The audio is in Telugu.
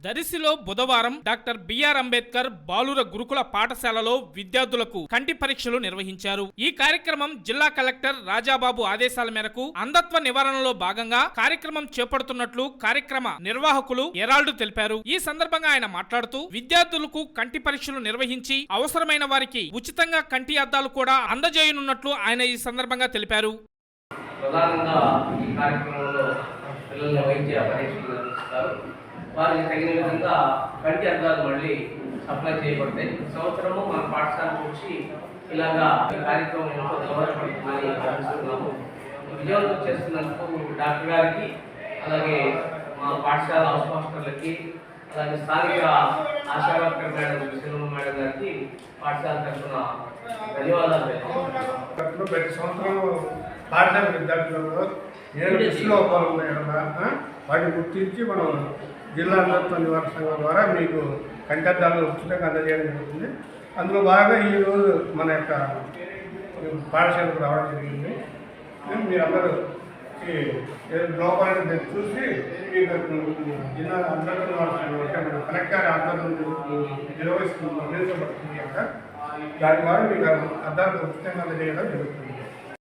దరిసిలో బుధవారం డాక్టర్ బిఆర్ అంబేద్కర్ బాలుర గురుకుల పాఠశాలలో విద్యార్థులకు కంటి పరీక్షలు నిర్వహించారు. ఈ కార్యక్రమం జిల్లా కలెక్టర్ రాజాబాబు ఆదేశాల మేరకు అంధత్వ నివారణలో భాగంగా కార్యక్రమం చేపడుతున్నట్లు కార్యక్రమ నిర్వాహకులు ఎరాల్డ్ తెలిపారు. ఈ సందర్భంగా ఆయన మాట్లాడుతూ విద్యార్థులకు కంటి పరీక్షలు నిర్వహించి అవసరమైన వారికి ఉచితంగా కంటి అద్దాలు కూడా అందజేయనున్నట్లు ఆయన ఈ సందర్భంగా తెలిపారు. ప్రధానంగా ఈ కార్యక్రమంలో పిల్లల వైద్య పరీక్షలు నిర్వహిస్తారు. వారికి తగిన విధంగా కంటి అద్దాలు మళ్ళీ సప్లై చేయబడతాయి. సంవత్సరము మన పాఠశాలకు వచ్చి ఇలాగా ఈ కార్యక్రమం ఎంతో దోహదపడుతుందని భావిస్తున్నాము. విజయవంతం చేస్తున్నందుకు డాక్టర్ గారికి, అలాగే మా పాఠశాల హౌస్ మాస్టర్లకి, అలాగే స్థానిక ఆశావర్కర్ మేడం శివమ్మ మేడం గారికి పాఠశాల తరఫున ధన్యవాదాలు. ప్రతి సంవత్సరం పాఠశాల విద్యార్థులలో ఏ లోపాలు ఉన్నాయో వాటిని గుర్తించి మనం జిల్లా అంధత్వ నివారణ సంఘం ద్వారా మీకు కంటద్దాలు ఉచితంగా అందజేయడం జరుగుతుంది. అందులో బాగా ఈరోజు మన యొక్క పాఠశాలకు రావడం జరిగింది. మీరందరూ ఈ లోపాలను చూసి మీకు జిల్లా అంధత్వ నివారణ సంఘం మన కలెక్టర్ ఆధ్వర్యంలో నిర్వహిస్తుంది కనుక దాని ద్వారా మీకు అద్దాలు ఉచితంగా అందజేయడం జరుగుతుంది.